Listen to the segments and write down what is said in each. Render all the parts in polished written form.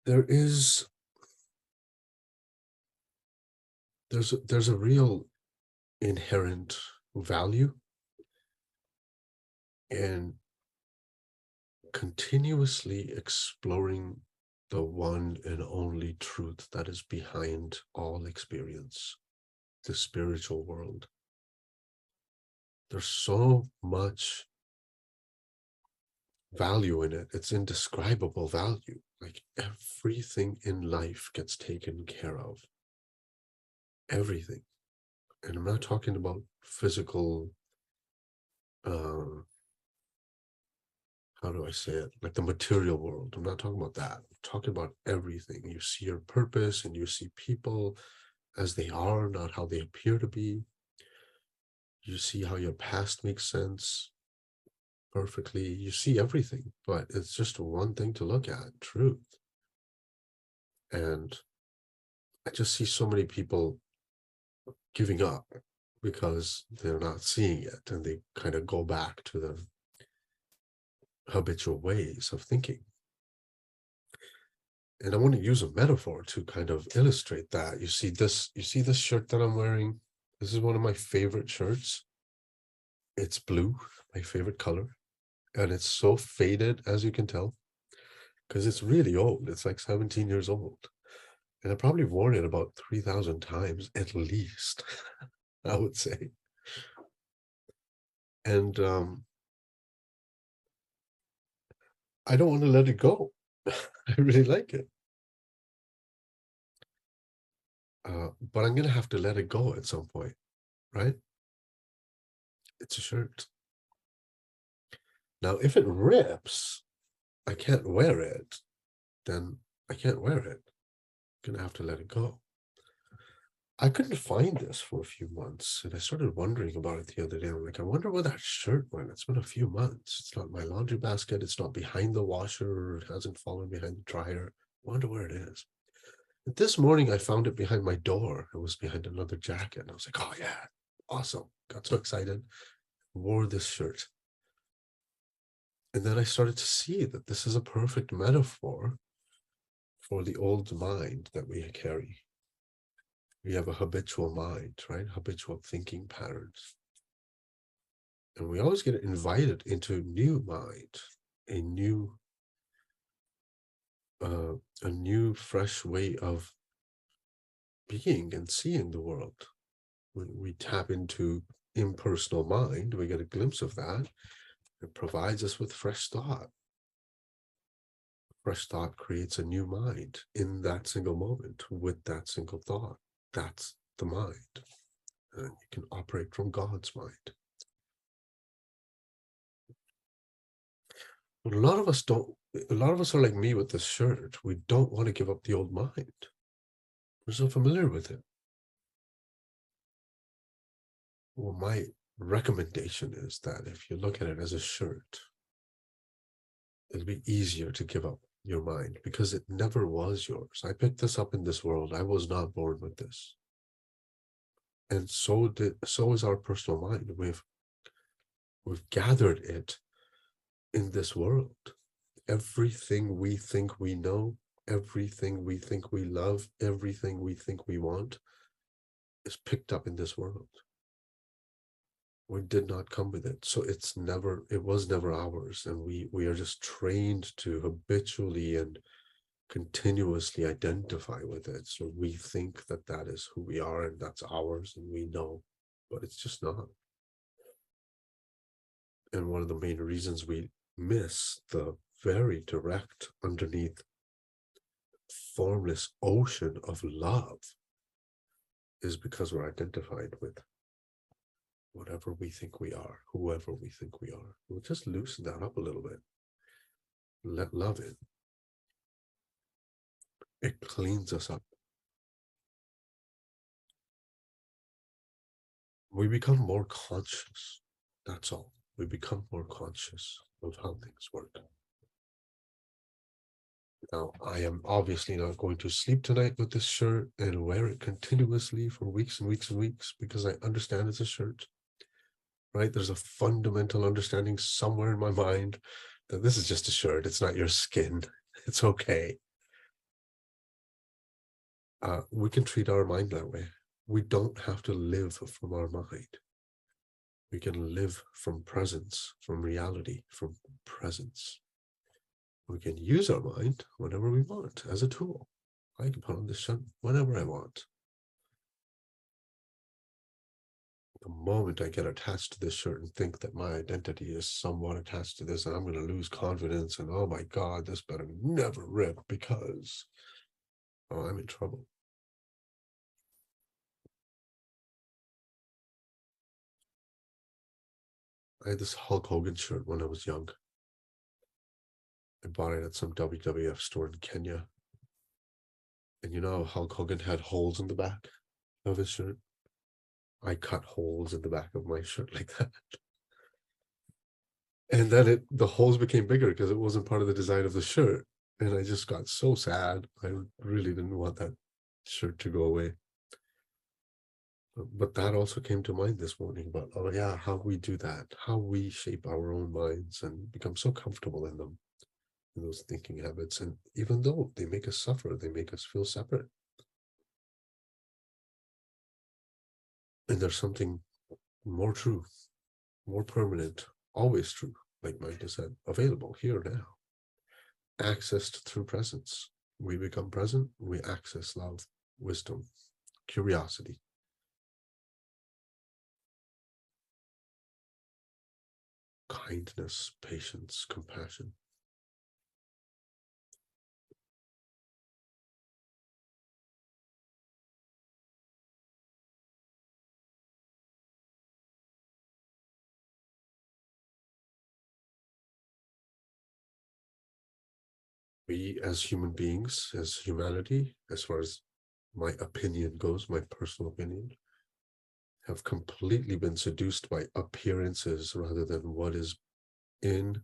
there is there's a real inherent value in continuously exploring the one and only truth that is behind all experience, the spiritual world. There's so much value in it. It's indescribable value. Like everything in life gets taken care of. Everything. And I'm not talking about physical, uh, how do I say it? Like the material world. I'm not talking about that. I'm talking about everything. You see your purpose and you see people as they are, not how they appear to be. You see how your past makes sense perfectly. You see everything, but it's just one thing to look at, truth. And I just see so many people giving up because they're not seeing it and they kind of go back to the habitual ways of thinking. And I want to use a metaphor to kind of illustrate that. You see this shirt that I'm wearing? This is one of my favorite shirts. It's blue, my favorite color. And it's so faded, as you can tell, because it's really old. It's like 17 years old. And I've probably worn it about 3,000 times at least, I would say. And I don't want to let it go. I really like it. But I'm going to have to let it go at some point, right? It's a shirt. Now, if it rips, I can't wear it, then I can't wear it. I'm going to have to let it go. I couldn't find this for a few months, and I started wondering about it the other day. I'm like, I wonder where that shirt went. It's been a few months. It's not in my laundry basket. It's not behind the washer. It hasn't fallen behind the dryer. I wonder where it is. And this morning, I found it behind my door. It was behind another jacket. And I was like, oh, yeah, awesome. Got so excited. Wore this shirt. And then I started to see that this is a perfect metaphor for the old mind that we carry. We have a habitual mind, right? Habitual thinking patterns. And we always get invited into new mind, a new, a new, fresh way of being and seeing the world. When we tap into impersonal mind, we get a glimpse of that. It provides us with fresh thought. Fresh thought creates a new mind in that single moment with that single thought. That's the mind. And you can operate from God's mind. But a lot of us don't, a lot of us are like me with this shirt. We don't want to give up the old mind. We're so familiar with it. Well, my recommendation is that if you look at it as a shirt, it'll be easier to give up your mind because it never was yours. I picked this up in this world. I was not born with this. And so is our personal mind. We've gathered it in this world. Everything we think we know, everything we think we love, everything we think we want is picked up in this world. We did not come with it, so it was never ours, and we are just trained to habitually and continuously identify with it. So we think that that is who we are and that's ours, and we know, but it's just not. And one of the main reasons we miss the very direct underneath formless ocean of love is because we're identified with whatever we think we are, whoever we think we are. We'll just loosen that up a little bit. Let love in. It cleans us up. We become more conscious. That's all. We become more conscious of how things work. Now, I am obviously not going to sleep tonight with this shirt and wear it continuously for weeks and weeks and weeks because I understand it's a shirt, right? There's a fundamental understanding somewhere in my mind that this is just a shirt. It's not your skin. It's okay. we can treat our mind that way. We don't have to live from our mind. We can live from presence, from reality, from presence. We can use our mind whenever we want as a tool. I can put on this shirt whenever I want. The moment I get attached to this shirt and think that my identity is somewhat attached to this, and I'm going to lose confidence, and oh my God, this better never rip because I'm in trouble. I had this Hulk Hogan shirt when I was young. I bought it at some WWF store in Kenya. And you know, Hulk Hogan had holes in the back of his shirt. I cut holes in the back of my shirt like that. And then the holes became bigger because it wasn't part of the design of the shirt. And I just got so sad. I really didn't want that shirt to go away. But that also came to mind this morning about, oh yeah, how we do that, how we shape our own minds and become so comfortable in them, in those thinking habits. And even though they make us suffer, they make us feel separate. And there's something more true, more permanent, always true, like Mike said, available here now, accessed through presence. We become present, we access love, wisdom, curiosity. Kindness, patience, compassion. We as human beings, as humanity, as far as my opinion goes, my personal opinion, have completely been seduced by appearances rather than what is in,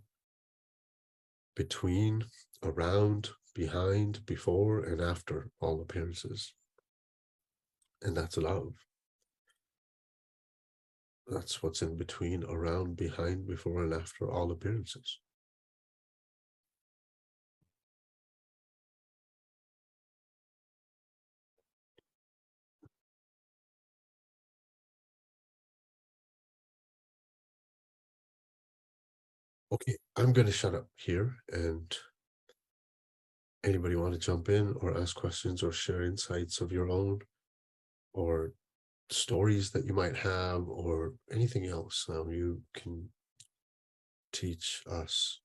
between, around, behind, before, and after all appearances. And that's love. That's what's in between, around, behind, before, and after all appearances. Okay, I'm going to shut up here, and anybody want to jump in or ask questions or share insights of your own or stories that you might have or anything else, you can teach us.